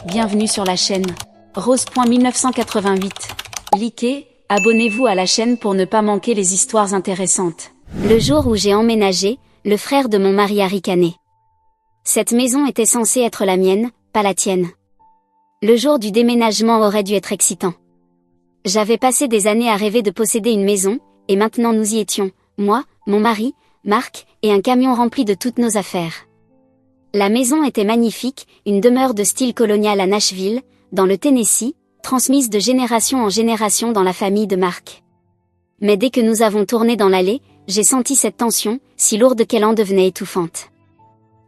Bienvenue sur la chaîne. Rose.1988. Likez, abonnez-vous à la chaîne pour ne pas manquer les histoires intéressantes. Le jour où j'ai emménagé, le frère de mon mari a ricané. Cette maison était censée être la mienne, pas la tienne. Le jour du déménagement aurait dû être excitant. J'avais passé des années à rêver de posséder une maison, et maintenant nous y étions, moi, mon mari, Marc, et un camion rempli de toutes nos affaires. La maison était magnifique, une demeure de style colonial à Nashville, dans le Tennessee, transmise de génération en génération dans la famille de Marc. Mais dès que nous avons tourné dans l'allée, j'ai senti cette tension, si lourde qu'elle en devenait étouffante.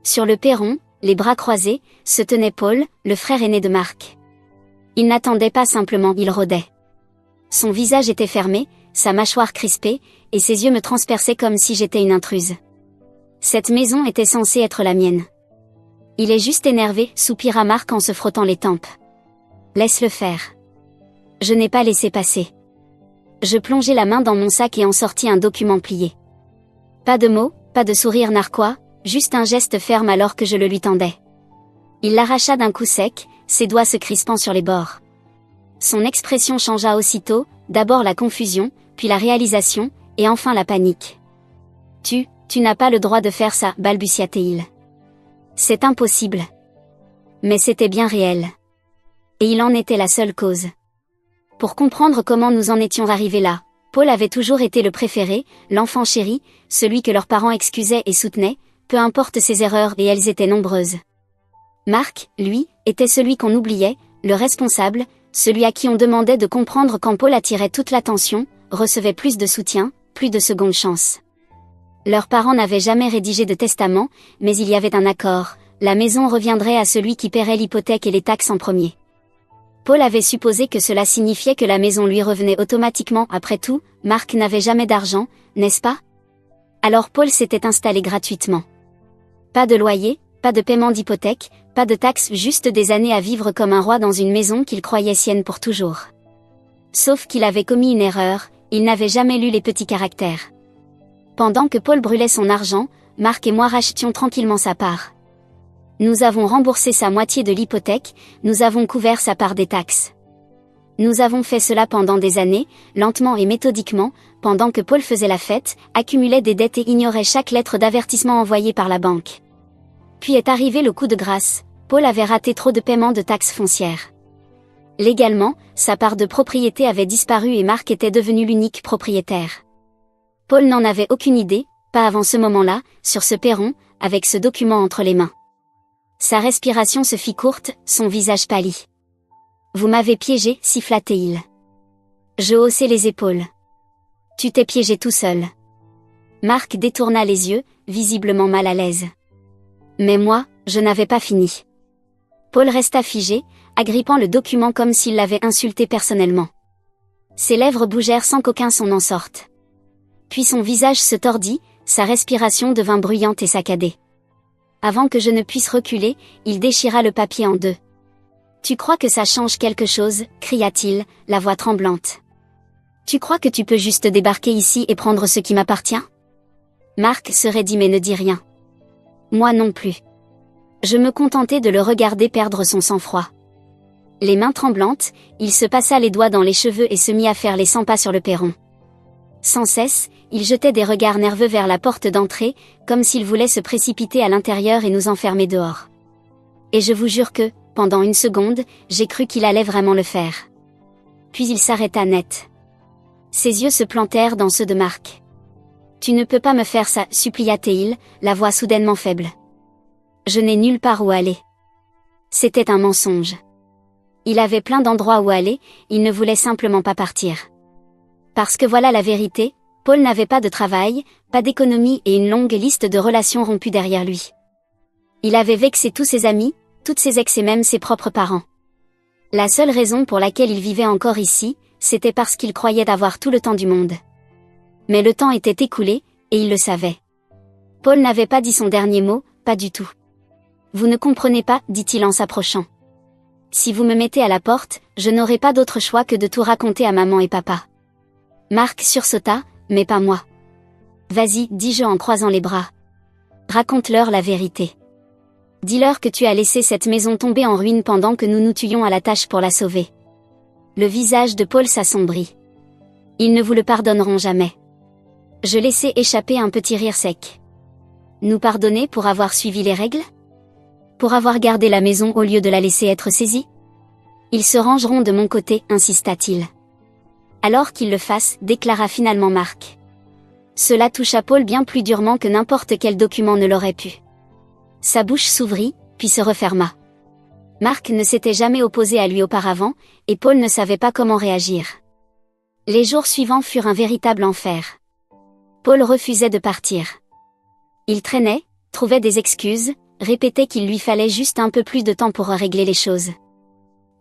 Sur le perron, les bras croisés, se tenait Paul, le frère aîné de Marc. Il n'attendait pas simplement, il rôdait. Son visage était fermé, sa mâchoire crispée, et ses yeux me transperçaient comme si j'étais une intruse. Cette maison était censée être la mienne. Il est juste énervé, soupira Marc en se frottant les tempes. Laisse-le faire. Je n'ai pas laissé passer. Je plongeai la main dans mon sac et en sortis un document plié. Pas de mots, pas de sourire narquois, juste un geste ferme alors que je le lui tendais. Il l'arracha d'un coup sec, ses doigts se crispant sur les bords. Son expression changea aussitôt, d'abord la confusion, puis la réalisation, et enfin la panique. Tu n'as pas le droit de faire ça, balbutia-t-il. C'est impossible. Mais c'était bien réel. Et il en était la seule cause. Pour comprendre comment nous en étions arrivés là, Paul avait toujours été le préféré, l'enfant chéri, celui que leurs parents excusaient et soutenaient, peu importe ses erreurs et elles étaient nombreuses. Marc, lui, était celui qu'on oubliait, le responsable, celui à qui on demandait de comprendre quand Paul attirait toute l'attention, recevait plus de soutien, plus de seconde chance. Leurs parents n'avaient jamais rédigé de testament, mais il y avait un accord, la maison reviendrait à celui qui paierait l'hypothèque et les taxes en premier. Paul avait supposé que cela signifiait que la maison lui revenait automatiquement, après tout, Marc n'avait jamais d'argent, n'est-ce pas? Alors Paul s'était installé gratuitement. Pas de loyer, pas de paiement d'hypothèque, pas de taxes, juste des années à vivre comme un roi dans une maison qu'il croyait sienne pour toujours. Sauf qu'il avait commis une erreur, il n'avait jamais lu les petits caractères. Pendant que Paul brûlait son argent, Marc et moi rachetions tranquillement sa part. Nous avons remboursé sa moitié de l'hypothèque, nous avons couvert sa part des taxes. Nous avons fait cela pendant des années, lentement et méthodiquement, pendant que Paul faisait la fête, accumulait des dettes et ignorait chaque lettre d'avertissement envoyée par la banque. Puis est arrivé le coup de grâce, Paul avait raté trop de paiements de taxes foncières. Légalement, sa part de propriété avait disparu et Marc était devenu l'unique propriétaire. Paul n'en avait aucune idée, pas avant ce moment-là, sur ce perron, avec ce document entre les mains. Sa respiration se fit courte, son visage pâlit. « Vous m'avez piégé, siffla-t-il. » Je haussai les épaules. « Tu t'es piégé tout seul. » Marc détourna les yeux, visiblement mal à l'aise. Mais moi, je n'avais pas fini. Paul resta figé, agrippant le document comme s'il l'avait insulté personnellement. Ses lèvres bougèrent sans qu'aucun son n'en sorte. Puis son visage se tordit, sa respiration devint bruyante et saccadée. Avant que je ne puisse reculer, il déchira le papier en deux. « Tu crois que ça change quelque chose ?» cria-t-il, la voix tremblante. « Tu crois que tu peux juste débarquer ici et prendre ce qui m'appartient ?» Marc se raidit mais ne dit rien. Moi non plus. Je me contentais de le regarder perdre son sang-froid. Les mains tremblantes, il se passa les doigts dans les cheveux et se mit à faire les 100 pas sur le perron. Sans cesse, il jetait des regards nerveux vers la porte d'entrée, comme s'il voulait se précipiter à l'intérieur et nous enfermer dehors. Et je vous jure que, pendant une seconde, j'ai cru qu'il allait vraiment le faire. Puis il s'arrêta net. Ses yeux se plantèrent dans ceux de Marc. « Tu ne peux pas me faire ça, supplia-t-il, la voix soudainement faible. Je n'ai nulle part où aller. » C'était un mensonge. Il avait plein d'endroits où aller, il ne voulait simplement pas partir. Parce que voilà la vérité, Paul n'avait pas de travail, pas d'économie et une longue liste de relations rompues derrière lui. Il avait vexé tous ses amis, toutes ses ex et même ses propres parents. La seule raison pour laquelle il vivait encore ici, c'était parce qu'il croyait avoir tout le temps du monde. Mais le temps était écoulé, et il le savait. Paul n'avait pas dit son dernier mot, pas du tout. « Vous ne comprenez pas, dit-il en s'approchant. Si vous me mettez à la porte, je n'aurai pas d'autre choix que de tout raconter à maman et papa. » Marc sursauta, mais pas moi. « Vas-y, dis-je en croisant les bras. Raconte-leur la vérité. Dis-leur que tu as laissé cette maison tomber en ruine pendant que nous nous tuions à la tâche pour la sauver. » Le visage de Paul s'assombrit. Ils ne vous le pardonneront jamais. Je laissai échapper un petit rire sec. Nous pardonner pour avoir suivi les règles? Pour avoir gardé la maison au lieu de la laisser être saisie? Ils se rangeront de mon côté, insista-t-il. Alors qu'ils le fassent, déclara finalement Marc. Cela toucha Paul bien plus durement que n'importe quel document ne l'aurait pu. Sa bouche s'ouvrit, puis se referma. Marc ne s'était jamais opposé à lui auparavant, et Paul ne savait pas comment réagir. Les jours suivants furent un véritable enfer. Paul refusait de partir. Il traînait, trouvait des excuses, répétait qu'il lui fallait juste un peu plus de temps pour régler les choses.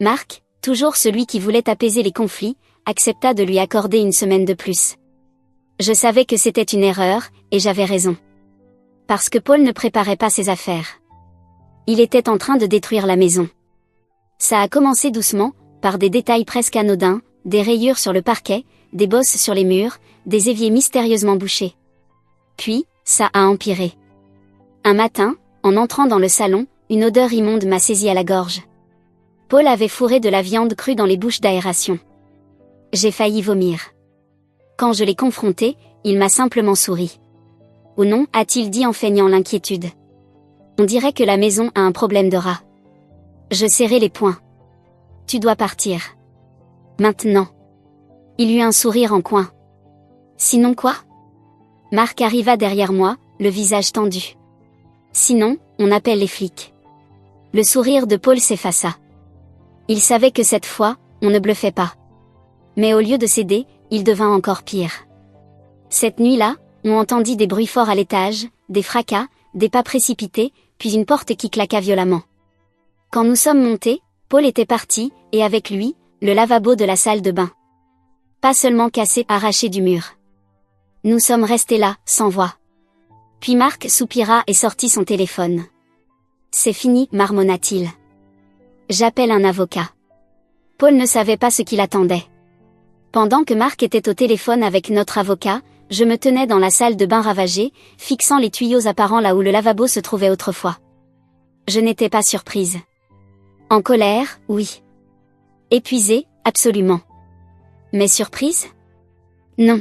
Marc, toujours celui qui voulait apaiser les conflits, accepta de lui accorder une semaine de plus. Je savais que c'était une erreur, et j'avais raison. Parce que Paul ne préparait pas ses affaires. Il était en train de détruire la maison. Ça a commencé doucement, par des détails presque anodins, des rayures sur le parquet, des bosses sur les murs, des éviers mystérieusement bouchés. Puis, ça a empiré. Un matin, en entrant dans le salon, une odeur immonde m'a saisi à la gorge. Paul avait fourré de la viande crue dans les bouches d'aération. J'ai failli vomir. Quand je l'ai confronté, il m'a simplement souri. « Oh non » a-t-il dit en feignant l'inquiétude. « On dirait que la maison a un problème de rat. » Je serrai les poings. « Tu dois partir. Maintenant. » Il eut un sourire en coin. « Sinon quoi ?» Marc arriva derrière moi, le visage tendu. « Sinon, on appelle les flics. » Le sourire de Paul s'effaça. Il savait que cette fois, on ne bluffait pas. Mais au lieu de céder, il devint encore pire. Cette nuit-là, on entendit des bruits forts à l'étage, des fracas, des pas précipités, puis une porte qui claqua violemment. Quand nous sommes montés, Paul était parti, et avec lui, le lavabo de la salle de bain. Pas seulement cassé, arraché du mur. Nous sommes restés là, sans voix. Puis Marc soupira et sortit son téléphone. « C'est fini, marmonna-t-il. J'appelle un avocat. » Paul ne savait pas ce qu'il attendait. Pendant que Marc était au téléphone avec notre avocat, je me tenais dans la salle de bain ravagée, fixant les tuyaux apparents là où le lavabo se trouvait autrefois. Je n'étais pas surprise. En colère, oui. Épuisée, absolument. Mais surprise? Non.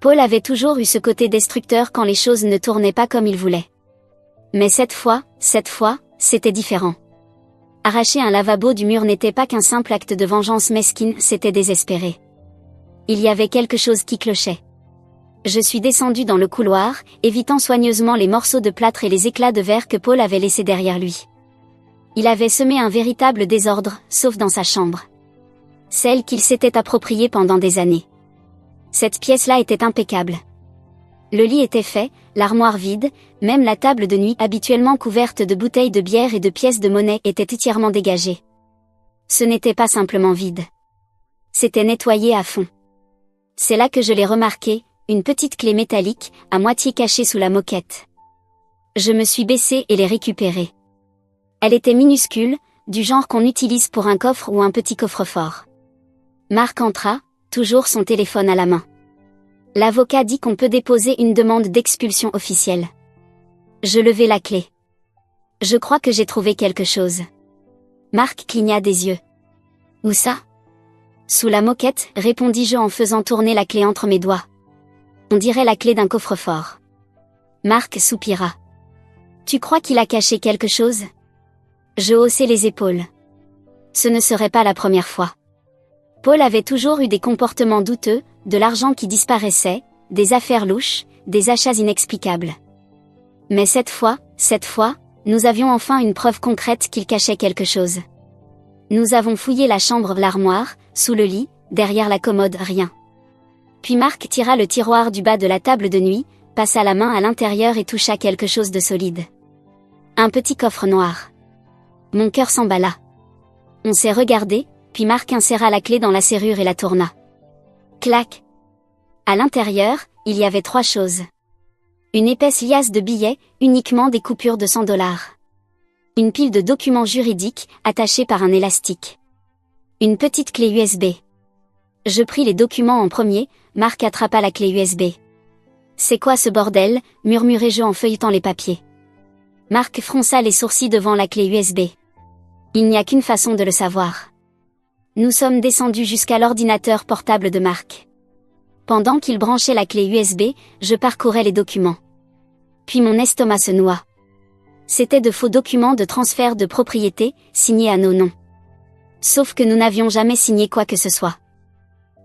Paul avait toujours eu ce côté destructeur quand les choses ne tournaient pas comme il voulait. Mais cette fois, c'était différent. Arracher un lavabo du mur n'était pas qu'un simple acte de vengeance mesquine, c'était désespéré. Il y avait quelque chose qui clochait. Je suis descendu dans le couloir, évitant soigneusement les morceaux de plâtre et les éclats de verre que Paul avait laissés derrière lui. Il avait semé un véritable désordre, sauf dans sa chambre. Celle qu'il s'était appropriée pendant des années. Cette pièce-là était impeccable. Le lit était fait, l'armoire vide, même la table de nuit habituellement couverte de bouteilles de bière et de pièces de monnaie était entièrement dégagée. Ce n'était pas simplement vide. C'était nettoyé à fond. C'est là que je l'ai remarqué, une petite clé métallique, à moitié cachée sous la moquette. Je me suis baissée et l'ai récupérée. Elle était minuscule, du genre qu'on utilise pour un coffre ou un petit coffre-fort. Marc entra, toujours son téléphone à la main. L'avocat dit qu'on peut déposer une demande d'expulsion officielle. Je levai la clé. Je crois que j'ai trouvé quelque chose. Marc cligna des yeux. Où ça? Sous la moquette, répondis-je en faisant tourner la clé entre mes doigts. On dirait la clé d'un coffre-fort. Marc soupira. Tu crois qu'il a caché quelque chose? Je haussai les épaules. Ce ne serait pas la première fois. Paul avait toujours eu des comportements douteux, de l'argent qui disparaissait, des affaires louches, des achats inexplicables. Mais cette fois, nous avions enfin une preuve concrète qu'il cachait quelque chose. Nous avons fouillé la chambre, l'armoire, sous le lit, derrière la commode, rien. Puis Marc tira le tiroir du bas de la table de nuit, passa la main à l'intérieur et toucha quelque chose de solide. Un petit coffre noir. Mon cœur s'emballa. On s'est regardé, puis Marc inséra la clé dans la serrure et la tourna. Clac. À l'intérieur, il y avait 3 choses. Une épaisse liasse de billets, uniquement des coupures de $100. Une pile de documents juridiques, attachés par un élastique. Une petite clé USB. Je pris les documents en premier, Marc attrapa la clé USB. « C'est quoi ce bordel » murmurai-je en feuilletant les papiers. Marc fronça les sourcils devant la clé USB. Il n'y a qu'une façon de le savoir. Nous sommes descendus jusqu'à l'ordinateur portable de Marc. Pendant qu'il branchait la clé USB, je parcourais les documents. Puis mon estomac se noua. C'étaient de faux documents de transfert de propriété, signés à nos noms. Sauf que nous n'avions jamais signé quoi que ce soit.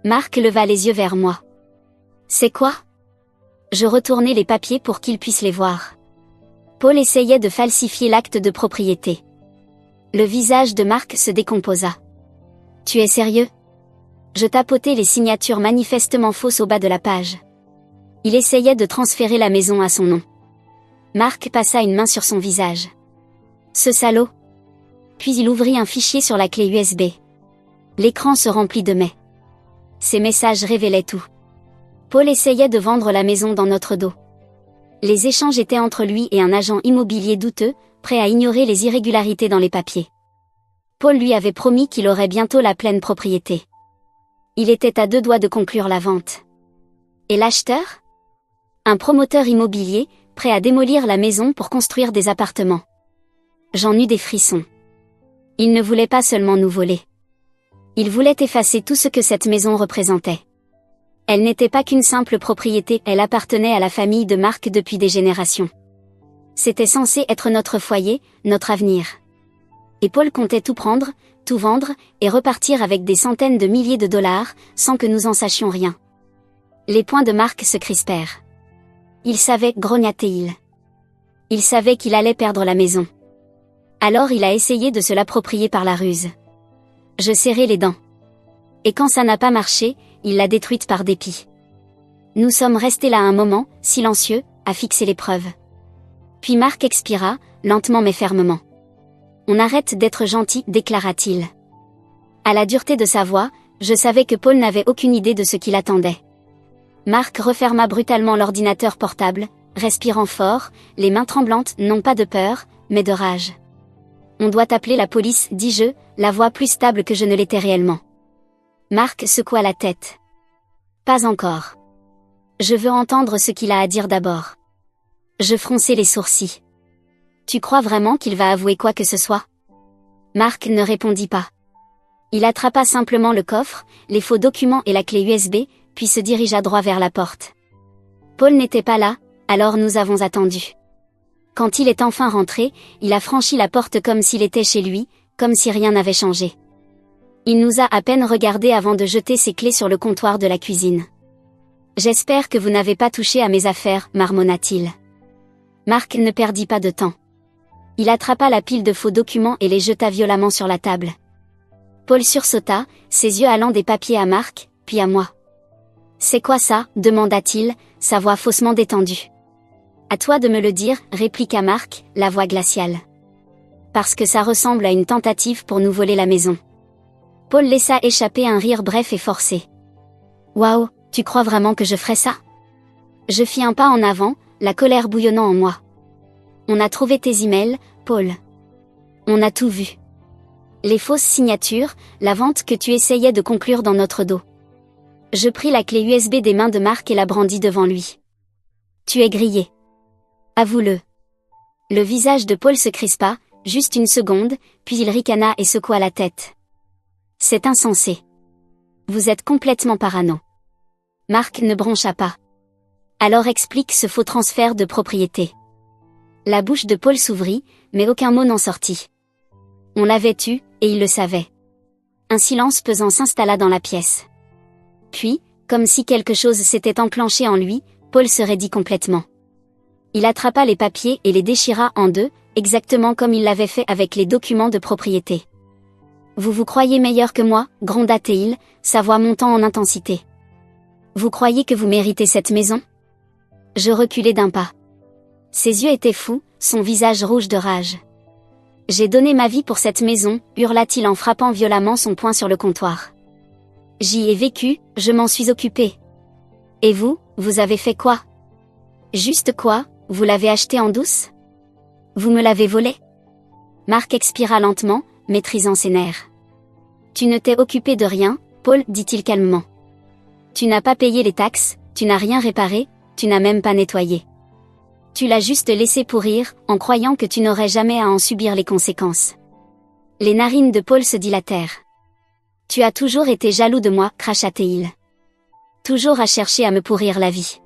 Marc leva les yeux vers moi. C'est quoi? Je retournai les papiers pour qu'il puisse les voir. Paul essayait de falsifier l'acte de propriété. Le visage de Marc se décomposa. Tu es sérieux? Je tapotai les signatures manifestement fausses au bas de la page. Il essayait de transférer la maison à son nom. Marc passa une main sur son visage. Ce salaud. Puis il ouvrit un fichier sur la clé USB. L'écran se remplit de mais. Ces messages révélaient tout. Paul essayait de vendre la maison dans notre dos. Les échanges étaient entre lui et un agent immobilier douteux, prêt à ignorer les irrégularités dans les papiers. Paul lui avait promis qu'il aurait bientôt la pleine propriété. Il était à 2 doigts de conclure la vente. Et l'acheteur? Un promoteur immobilier, prêt à démolir la maison pour construire des appartements. J'en eus des frissons. Il ne voulait pas seulement nous voler. Il voulait effacer tout ce que cette maison représentait. Elle n'était pas qu'une simple propriété, elle appartenait à la famille de Marc depuis des générations. C'était censé être notre foyer, notre avenir. Et Paul comptait tout prendre, tout vendre, et repartir avec des centaines de milliers de dollars, sans que nous en sachions rien. Les poings de Marc se crispèrent. Il savait, grogna-t-il. Il savait qu'il allait perdre la maison. Alors il a essayé de se l'approprier par la ruse. Je serrai les dents. Et quand ça n'a pas marché, il l'a détruite par dépit. Nous sommes restés là un moment, silencieux, à fixer les preuves. Puis Marc expira, lentement mais fermement. On arrête d'être gentil, déclara-t-il. À la dureté de sa voix, je savais que Paul n'avait aucune idée de ce qui l'attendait. Marc referma brutalement l'ordinateur portable, respirant fort, les mains tremblantes, non pas de peur, mais de rage. On doit appeler la police, dis-je, la voix plus stable que je ne l'étais réellement. Marc secoua la tête. Pas encore. Je veux entendre ce qu'il a à dire d'abord. Je fronçai les sourcils. Tu crois vraiment qu'il va avouer quoi que ce soit? Marc ne répondit pas. Il attrapa simplement le coffre, les faux documents et la clé USB, puis se dirigea droit vers la porte. Paul n'était pas là, alors nous avons attendu. Quand il est enfin rentré, il a franchi la porte comme s'il était chez lui, comme si rien n'avait changé. Il nous a à peine regardés avant de jeter ses clés sur le comptoir de la cuisine. J'espère que vous n'avez pas touché à mes affaires, marmonna-t-il. Marc ne perdit pas de temps. Il attrapa la pile de faux documents et les jeta violemment sur la table. Paul sursauta, ses yeux allant des papiers à Marc, puis à moi. C'est quoi ça? Demanda-t-il, sa voix faussement détendue. À toi de me le dire, répliqua Marc, la voix glaciale. Parce que ça ressemble à une tentative pour nous voler la maison. Paul laissa échapper un rire bref et forcé. Waouh, tu crois vraiment que je ferais ça? Je fis un pas en avant, la colère bouillonnant en moi. On a trouvé tes emails, Paul. On a tout vu. Les fausses signatures, la vente que tu essayais de conclure dans notre dos. Je pris la clé USB des mains de Marc et la brandis devant lui. Tu es grillé. Avoue-le. Le visage de Paul se crispa, juste une seconde, puis il ricana et secoua la tête. C'est insensé. Vous êtes complètement parano. Marc ne broncha pas. Alors explique ce faux transfert de propriété. La bouche de Paul s'ouvrit, mais aucun mot n'en sortit. On l'avait eu, et il le savait. Un silence pesant s'installa dans la pièce. Puis, comme si quelque chose s'était enclenché en lui, Paul se raidit complètement. Il attrapa les papiers et les déchira en deux, exactement comme il l'avait fait avec les documents de propriété. Vous vous croyez meilleur que moi, gronda-t-il, sa voix montant en intensité. Vous croyez que vous méritez cette maison? Je reculai d'un pas. Ses yeux étaient fous, son visage rouge de rage. J'ai donné ma vie pour cette maison, hurla-t-il en frappant violemment son poing sur le comptoir. J'y ai vécu, je m'en suis occupé. Et vous, vous avez fait quoi? Juste quoi, vous l'avez acheté en douce? Vous me l'avez volé? Marc expira lentement, maîtrisant ses nerfs. Tu ne t'es occupé de rien, Paul, dit-il calmement. Tu n'as pas payé les taxes, tu n'as rien réparé, tu n'as même pas nettoyé. Tu l'as juste laissé pourrir, en croyant que tu n'aurais jamais à en subir les conséquences. Les narines de Paul se dilatèrent. Tu as toujours été jaloux de moi, cracha-t-il. Toujours à chercher à me pourrir la vie.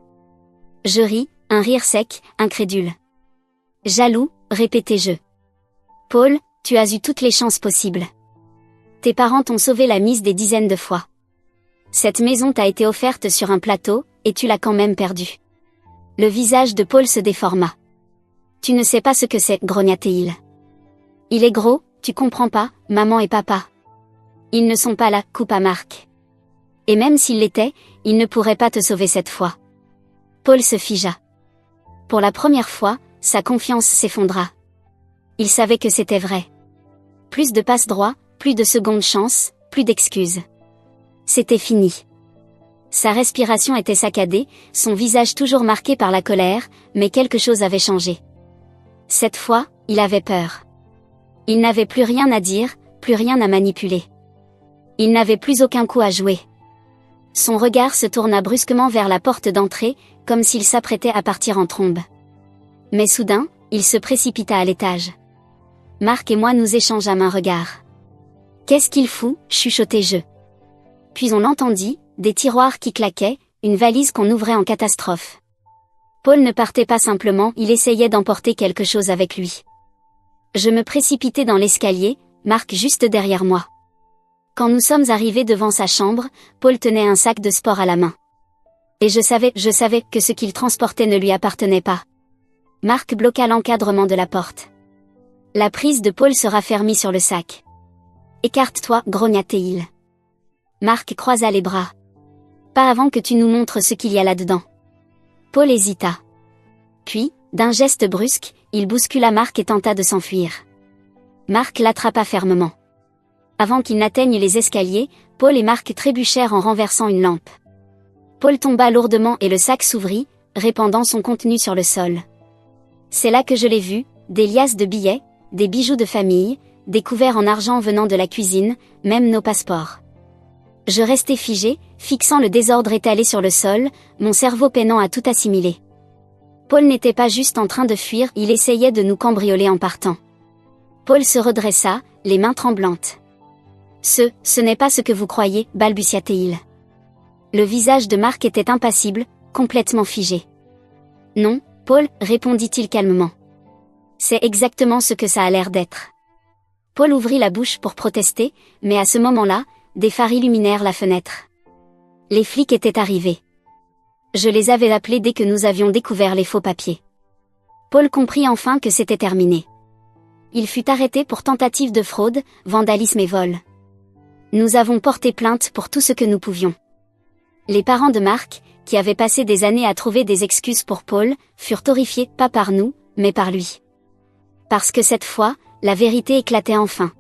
Je ris, un rire sec, incrédule. Jaloux, répétai-je. Paul, tu as eu toutes les chances possibles. Tes parents t'ont sauvé la mise des dizaines de fois. Cette maison t'a été offerte sur un plateau, et tu l'as quand même perdue. Le visage de Paul se déforma. Tu ne sais pas ce que c'est, grogna-t-il. Il est gros, tu comprends pas, maman et papa. Ils ne sont pas là, coupa Marc. Et même s'ils l'étaient, ils ne pourraient pas te sauver cette fois. Paul se figea. Pour la première fois, sa confiance s'effondra. Il savait que c'était vrai. Plus de passe-droit, plus de seconde chance, plus d'excuses. C'était fini. Sa respiration était saccadée, son visage toujours marqué par la colère, mais quelque chose avait changé. Cette fois, il avait peur. Il n'avait plus rien à dire, plus rien à manipuler. Il n'avait plus aucun coup à jouer. Son regard se tourna brusquement vers la porte d'entrée, comme s'il s'apprêtait à partir en trombe. Mais soudain, il se précipita à l'étage. Marc et moi nous échangeâmes un regard. « Qu'est-ce qu'il fout ?» chuchotai-je. Puis on entendit, des tiroirs qui claquaient, une valise qu'on ouvrait en catastrophe. Paul ne partait pas simplement, il essayait d'emporter quelque chose avec lui. Je me précipitai dans l'escalier, Marc juste derrière moi. Quand nous sommes arrivés devant sa chambre, Paul tenait un sac de sport à la main. Et je savais que ce qu'il transportait ne lui appartenait pas. Marc bloqua l'encadrement de la porte. La prise de Paul se raffermit sur le sac. « Écarte-toi, grogna-t-il. Marc croisa les bras. « Pas avant que tu nous montres ce qu'il y a là-dedans. » Paul hésita. Puis, d'un geste brusque, il bouscula Marc et tenta de s'enfuir. Marc l'attrapa fermement. Avant qu'il n'atteigne les escaliers, Paul et Marc trébuchèrent en renversant une lampe. Paul tomba lourdement et le sac s'ouvrit, répandant son contenu sur le sol. C'est là que je l'ai vu, des liasses de billets, des bijoux de famille, des couverts en argent venant de la cuisine, même nos passeports. Je restai figé, fixant le désordre étalé sur le sol, mon cerveau peinant à tout assimiler. Paul n'était pas juste en train de fuir, il essayait de nous cambrioler en partant. Paul se redressa, les mains tremblantes. Ce n'est pas ce que vous croyez, balbutia-t-il. Le visage de Marc était impassible, complètement figé. Non, Paul, répondit-il calmement. C'est exactement ce que ça a l'air d'être. Paul ouvrit la bouche pour protester, mais à ce moment-là, des phares illuminèrent la fenêtre. Les flics étaient arrivés. Je les avais appelés dès que nous avions découvert les faux papiers. Paul comprit enfin que c'était terminé. Il fut arrêté pour tentative de fraude, vandalisme et vol. Nous avons porté plainte pour tout ce que nous pouvions. Les parents de Marc, qui avaient passé des années à trouver des excuses pour Paul, furent horrifiés, pas par nous, mais par lui. Parce que cette fois, la vérité éclatait enfin.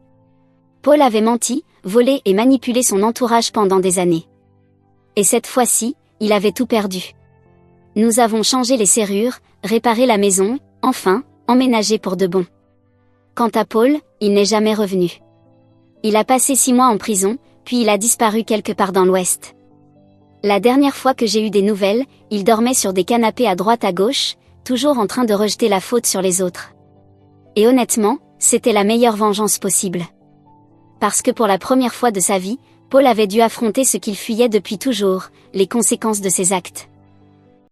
Paul avait menti, volé et manipulé son entourage pendant des années. Et cette fois-ci, il avait tout perdu. Nous avons changé les serrures, réparé la maison, enfin, emménagé pour de bon. Quant à Paul, il n'est jamais revenu. Il a passé 6 mois en prison, puis il a disparu quelque part dans l'Ouest. La dernière fois que j'ai eu des nouvelles, il dormait sur des canapés à droite à gauche, toujours en train de rejeter la faute sur les autres. Et honnêtement, c'était la meilleure vengeance possible. Parce que pour la première fois de sa vie, Paul avait dû affronter ce qu'il fuyait depuis toujours, les conséquences de ses actes.